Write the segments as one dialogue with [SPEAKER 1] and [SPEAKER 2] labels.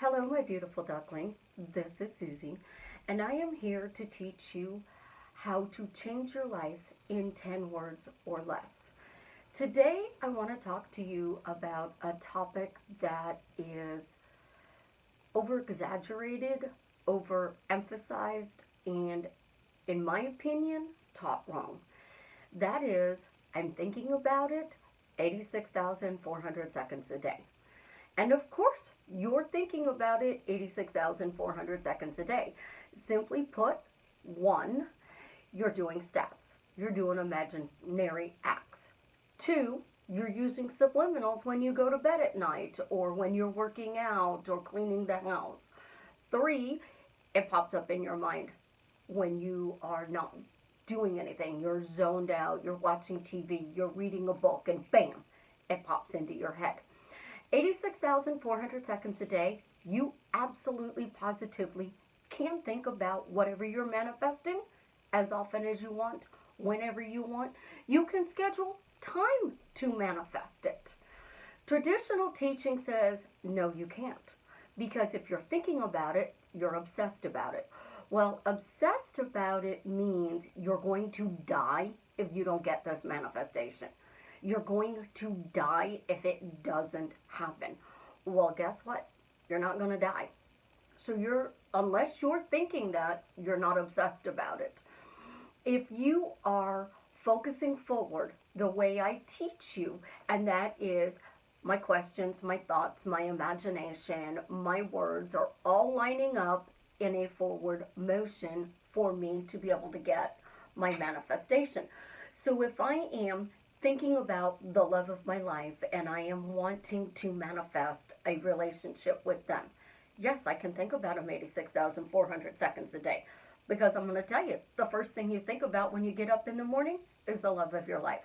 [SPEAKER 1] Hello, my beautiful duckling. This is Susie, and I am here to teach you how to change your life in 10 words or less. Today, I want to talk to you about a topic that is over-exaggerated, overemphasized, and, in my opinion, taught wrong. That is, I'm thinking about it 86,400 seconds a day. And of course, you're thinking about it 86,400 seconds a day. Simply put, one, you're doing steps. You're doing imaginary acts. Two, you're using subliminals when you go to bed at night or when you're working out or cleaning the house. Three, it pops up in your mind when you are not doing anything. You're zoned out, you're watching TV, you're reading a book, and bam, it pops into your head. 86,400 seconds a day, you absolutely positively can think about whatever you're manifesting as often as you want, whenever you want. You can schedule time to manifest it. Traditional teaching says, no, you can't. Because if you're thinking about it, you're obsessed about it. Well, obsessed about it means you're going to die if you don't get this manifestation. You're going to die if it doesn't happen. Well, guess what? You're not going to die. So unless you're thinking that, you're not obsessed about it. If you are focusing forward the way I teach you, and that is my questions, my thoughts, my imagination, my words are all lining up in a forward motion for me to be able to get my manifestation. So if I am thinking about the love of my life and I am wanting to manifest a relationship with them, yes, I can think about them 86,400 seconds a day. Because I'm going to tell you, the first thing you think about when you get up in the morning is the love of your life.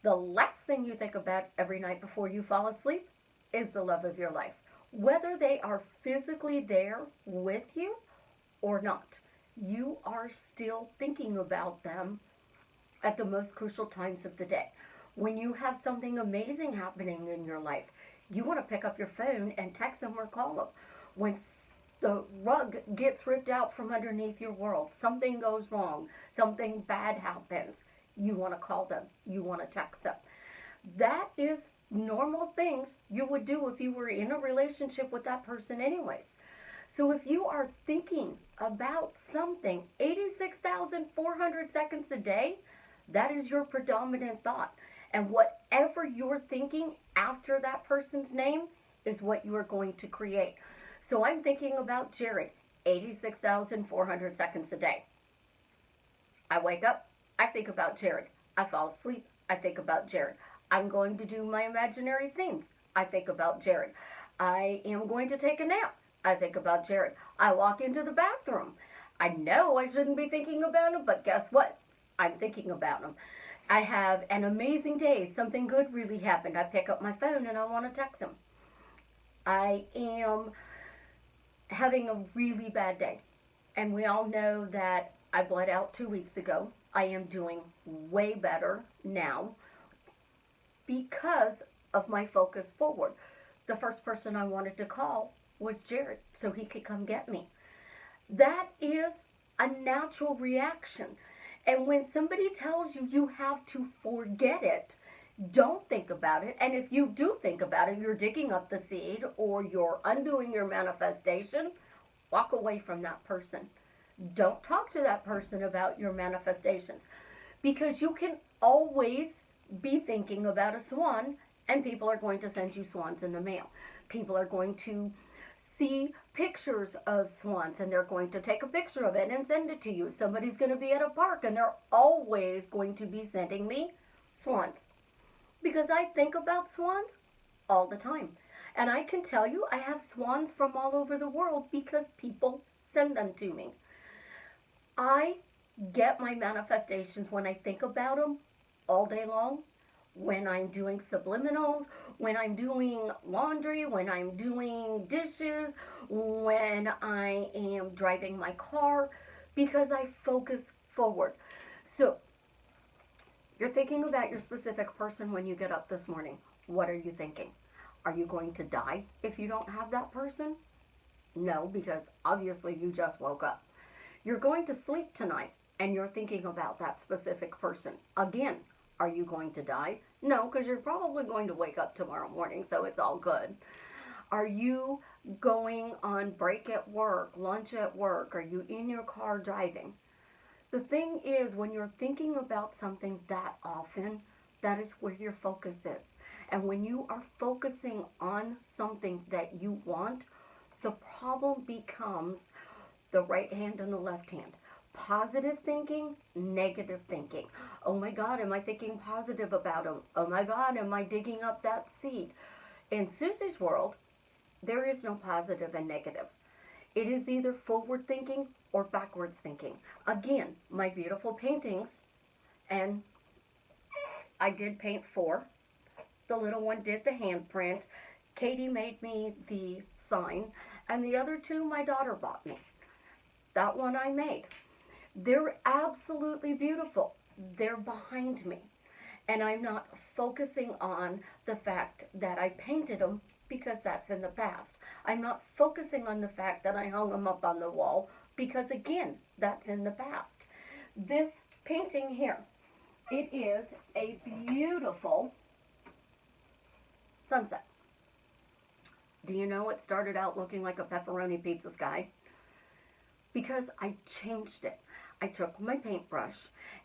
[SPEAKER 1] The last thing you think about every night before you fall asleep is the love of your life. Whether they are physically there with you or not, you are still thinking about them at the most crucial times of the day. When you have something amazing happening in your life, you want to pick up your phone and text them or call them. When the rug gets ripped out from underneath your world, something goes wrong, something bad happens, you want to call them, you want to text them. That is normal things you would do if you were in a relationship with that person anyways. So if you are thinking about something 86,400 seconds a day, that is your predominant thought. And whatever you're thinking after that person's name is what you are going to create. So I'm thinking about Jared 86,400 seconds a day. I wake up, I think about Jared. I fall asleep, I think about Jared. I'm going to do my imaginary scenes. I think about Jared. I am going to take a nap. I think about Jared. I walk into the bathroom. I know I shouldn't be thinking about him, but guess what? I'm thinking about him. I have an amazing day. Something good really happened. I pick up my phone and I want to text him. I am having a really bad day. And we all know that I bled out 2 weeks ago. I am doing way better now because of my focus forward. The first person I wanted to call was Jared so he could come get me. That is a natural reaction. And when somebody tells you you have to forget it, don't think about it. And if you do think about it, you're digging up the seed or you're undoing your manifestation, walk away from that person. Don't talk to that person about your manifestations because you can always be thinking about a swan and people are going to send you swans in the mail. People are going to see pictures of swans and they're going to take a picture of it and send it to you. Somebody's going to be at a park and they're always going to be sending me swans because I think about swans all the time. And I can tell you I have swans from all over the world because people send them to me. I get my manifestations when I think about them all day long, when I'm doing subliminals, when I'm doing laundry, when I'm doing dishes, when I am driving my car, because I focus forward. So, you're thinking about your specific person when you get up this morning. What are you thinking? Are you going to die if you don't have that person? No, because obviously you just woke up. You're going to sleep tonight and you're thinking about that specific person. Again, are you going to die? No, because you're probably going to wake up tomorrow morning, so it's all good. Are you going on break at work, lunch at work? Are you in your car driving? The thing is, when you're thinking about something that often, that is where your focus is. And when you are focusing on something that you want, the problem becomes the right hand and the left hand. Positive thinking, negative thinking. Oh my God, am I thinking positive about him? Oh my God, am I digging up that seed? In Susie's world, there is no positive and negative. It is either forward thinking or backwards thinking. Again, my beautiful paintings, and I did paint 4. The little one did the handprint. Katie made me the sign, and the other 2 my daughter bought me. That one I made. They're absolutely beautiful. They're behind me. And I'm not focusing on the fact that I painted them because that's in the past. I'm not focusing on the fact that I hung them up on the wall because, again, that's in the past. This painting here, it is a beautiful sunset. Do you know it started out looking like a pepperoni pizza sky? Because I changed it. I took my paintbrush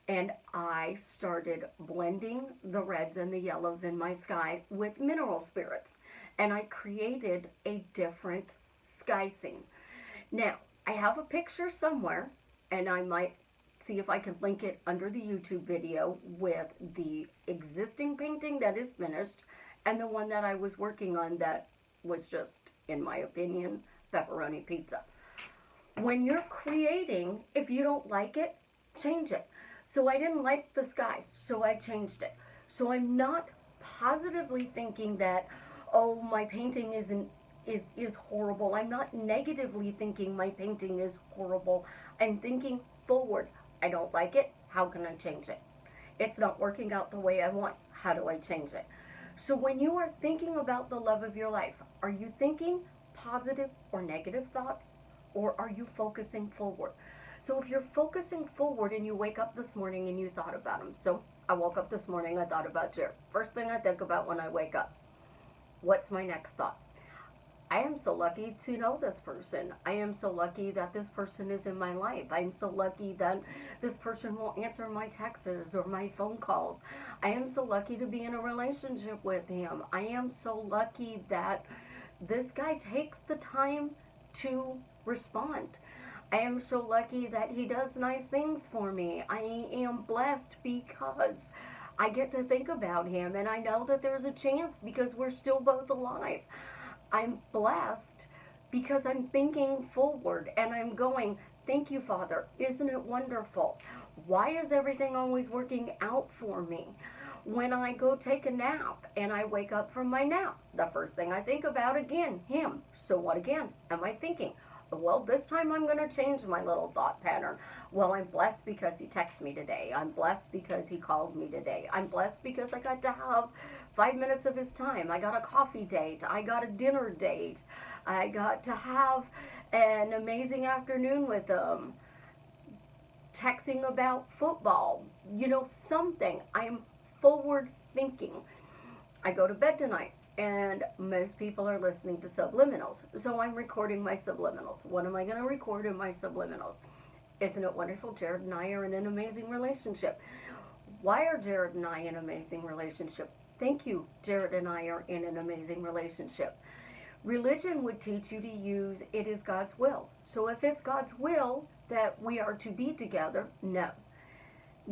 [SPEAKER 1] and I started blending the reds and the yellows in my sky with mineral spirits. And I created a different sky scene. Now, I have a picture somewhere, and I might see if I can link it under the YouTube video with the existing painting that is finished and the one that I was working on that was just, in my opinion, pepperoni pizza. When you're creating, if you don't like it, change it. So I didn't like the sky, so I changed it. So I'm not positively thinking that, oh, my painting is horrible. I'm not negatively thinking my painting is horrible. I'm thinking forward. I don't like it. How can I change it? It's not working out the way I want. How do I change it? So when you are thinking about the love of your life, are you thinking positive or negative thoughts? Or are you focusing forward? So if you're focusing forward and you wake up this morning and you thought about him. So I woke up this morning, I thought about Jared. First thing I think about when I wake up, what's my next thought? I am so lucky to know this person. I am so lucky that this person is in my life. I'm so lucky that this person will answer my texts or my phone calls. I am so lucky to be in a relationship with him. I am so lucky that this guy takes the time to respond. I am so lucky that he does nice things for me. I am blessed because I get to think about him, and I know that there's a chance because we're still both alive. I'm blessed because I'm thinking forward and I'm going, thank you, Father. Isn't it wonderful? Why is everything always working out for me? When I go take a nap and I wake up from my nap, the first thing I think about again, him. So what again am I thinking? Well, this time I'm going to change my little thought pattern. Well, I'm blessed because he texted me today. I'm blessed because he called me today. I'm blessed because I got to have 5 minutes of his time. I got a coffee date. I got a dinner date. I got to have an amazing afternoon with him. Texting about football. You know, something. I'm forward thinking. I go to bed tonight. And most people are listening to subliminals. So I'm recording my subliminals. What am I going to record in my subliminals? Isn't it wonderful? Jared and I are in an amazing relationship. Why are Jared and I in an amazing relationship? Thank you, Jared and I are in an amazing relationship. Religion would teach you to use it is God's will. So if it's God's will that we are to be together, no.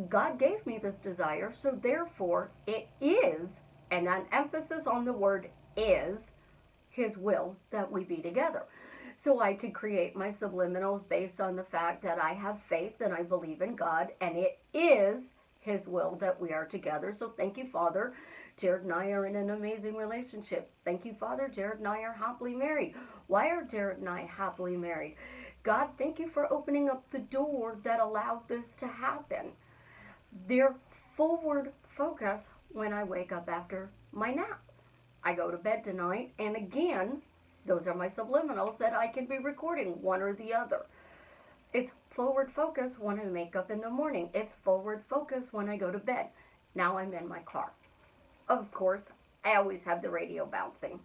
[SPEAKER 1] God gave me this desire, so therefore it is, and an emphasis on the word is, his will that we be together. So I could create my subliminals based on the fact that I have faith and I believe in God, and it is his will that we are together. So thank you, Father. Jared and I are in an amazing relationship. Thank you, Father. Jared and I are happily married. Why are Jared and I happily married? God, thank you for opening up the door that allowed this to happen. They're forward focus when I wake up after my nap. I go to bed tonight, and again, Those are my subliminals that I can be recording, one or the other. It's forward focus when I wake up in the morning. It's forward focus when I go to bed. Now I'm in my car. Of course, I always have the radio bouncing.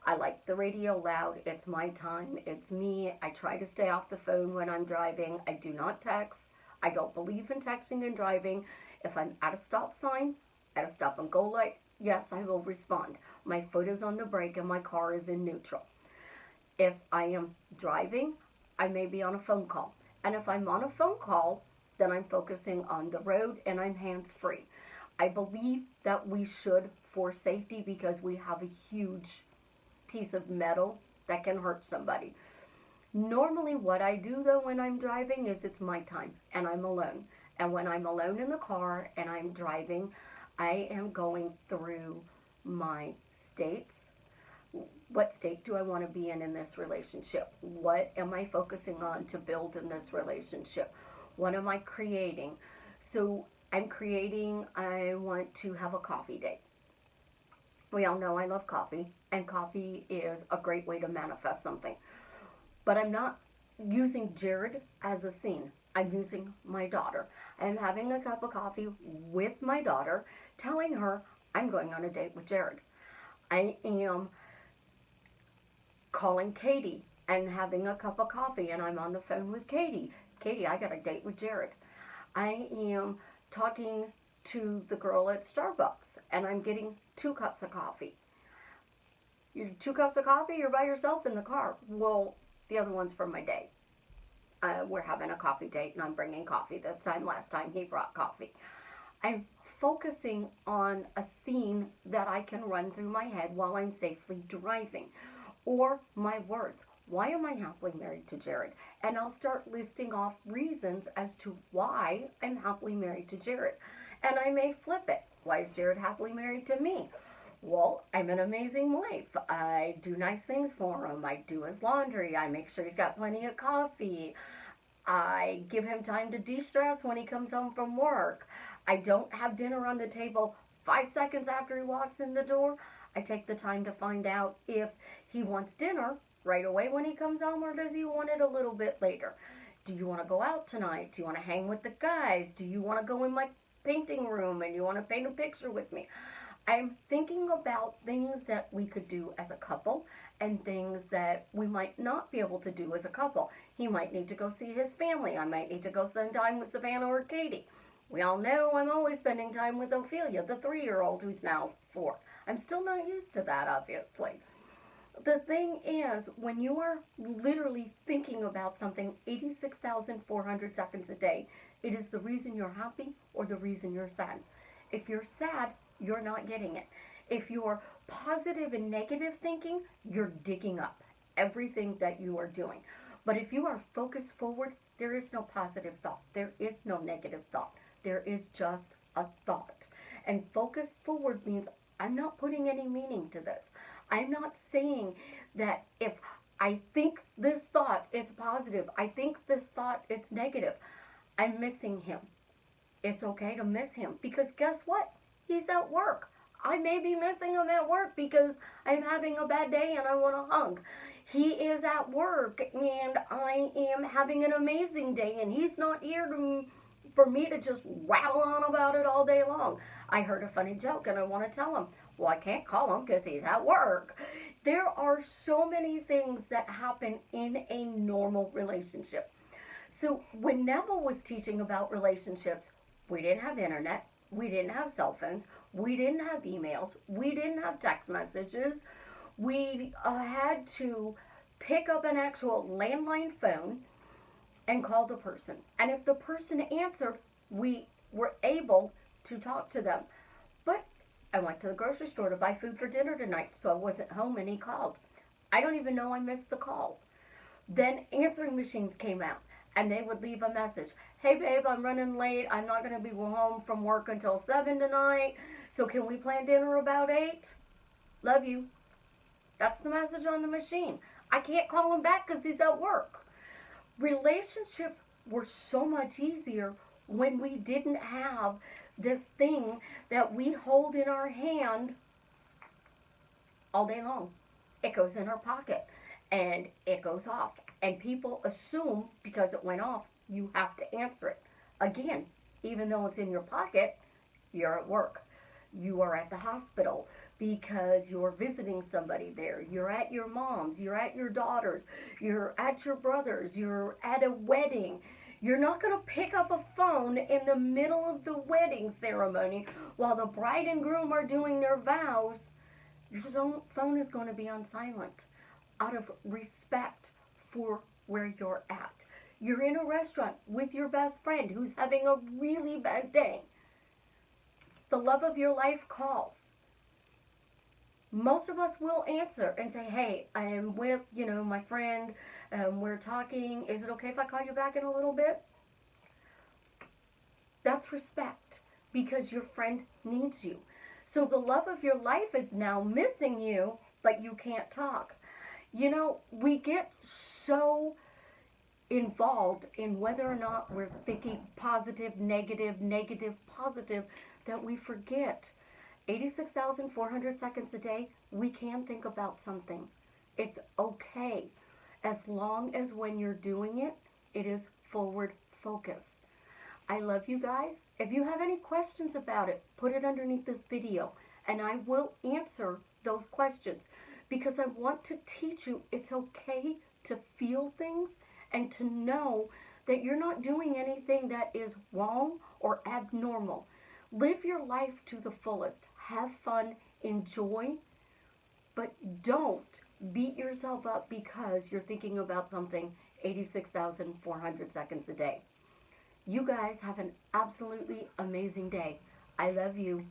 [SPEAKER 1] I like the radio loud. It's my time. It's me. I try to stay off the phone when I'm driving. I do not text. I don't believe in texting and driving. If I'm at a stop sign, at a stop and go light, yes, I will respond. My foot is on the brake and my car is in neutral. If I am driving, I may be on a phone call. And if I'm on a phone call, then I'm focusing on the road and I'm hands-free. I believe that we should, for safety, because we have a huge piece of metal that can hurt somebody. Normally what I do though when I'm driving is it's my time and I'm alone. And when I'm alone in the car and I'm driving, I am going through my states. What state do I want to be in this relationship? What am I focusing on to build in this relationship? What am I creating? So I'm creating, I want to have a coffee date. We all know I love coffee, and coffee is a great way to manifest something. But I'm not using Jared as a scene. I'm using my daughter. I'm having a cup of coffee with my daughter, telling her I'm going on a date with Jared. I am calling Katie and having a cup of coffee, and I'm on the phone with Katie. Katie, I got a date with Jared. I am talking to the girl at Starbucks, and I'm getting 2 cups of coffee. 2 cups of coffee, you're by yourself in the car. Well, the other one's for my date. We're having a coffee date, and I'm bringing coffee this time. Last time he brought coffee. I'm focusing on a scene that I can run through my head while I'm safely driving. Or my words. Why am I happily married to Jared? And I'll start listing off reasons as to why I'm happily married to Jared. And I may flip it. Why is Jared happily married to me? Well, I'm an amazing wife. I do nice things for him. I do his laundry. I make sure he's got plenty of coffee. I give him time to de-stress when he comes home from work. I don't have dinner on the table 5 seconds after he walks in the door. I take the time to find out if he wants dinner right away when he comes home, or does he want it a little bit later? Do you want to go out tonight? Do you want to hang with the guys? Do you want to go in my painting room and you want to paint a picture with me? I'm thinking about things that we could do as a couple and things that we might not be able to do as a couple. He might need to go see his family. I might need to go spend time with Savannah or Katie. We all know I'm always spending time with Ophelia, the 3-year-old who's now 4. I'm still not used to that, obviously. The thing is, when you are literally thinking about something 86,400 seconds a day, it is the reason you're happy or the reason you're sad. If you're sad, you're not getting it. If you're positive and negative thinking, you're digging up everything that you are doing. But if you are focused forward, there is no positive thought. There is no negative thought. There is just a thought. And focus forward means I'm not putting any meaning to this. I'm not saying that if I think this thought is positive, I think this thought is negative, I'm missing him. It's okay to miss him because guess what? He's at work. I may be missing him at work because I'm having a bad day and I want a hug. He is at work and I am having an amazing day and he's not here for me to just rattle on about it all day long. I heard a funny joke and I want to tell him. Well, I can't call him because he's at work. There are so many things that happen in a normal relationship. So when Neville was teaching about relationships, we didn't have internet, we didn't have cell phones, we didn't have emails, we didn't have text messages. We had to pick up an actual landline phone and call the person. And if the person answered, we were able to talk to them. But I went to the grocery store to buy food for dinner tonight, so I wasn't home and he called. I don't even know I missed the call. Then answering machines came out and they would leave a message. Hey babe, I'm running late. I'm not going to be home from work until 7 tonight. So can we plan dinner about 8? Love you. That's the message on the machine. I can't call him back because he's at work. Relationships were so much easier when we didn't have this thing that we hold in our hand all day long. It goes in our pocket. and it goes off. And people assume because it went off, you have to answer it. Again, even though it's in your pocket, you're at work. You are at the hospital because you're visiting somebody there. You're at your mom's, you're at your daughter's, you're at your brother's, you're at a wedding. You're not going to pick up a phone in the middle of the wedding ceremony while the bride and groom are doing their vows. Your phone is going to be on silent out of respect for where you're at. You're in a restaurant with your best friend who's having a really bad day. The love of your life calls. Most of us will answer and say, hey, I am with, my friend. We're talking. Is it okay if I call you back in a little bit? That's respect because your friend needs you. So the love of your life is now missing you, but you can't talk. We get so involved in whether or not we're thinking positive, negative, positive, that we forget 86,400 seconds a day, we can think about something. It's okay, as long as when you're doing it, it is forward focus. I love you guys. If you have any questions about it, put it underneath this video, and I will answer those questions, because I want to teach you it's okay to feel things and to know that you're not doing anything that is wrong or abnormal. Live your life to the fullest. Have fun, enjoy, but don't beat yourself up because you're thinking about something 86,400 seconds a day. You guys have an absolutely amazing day. I love you.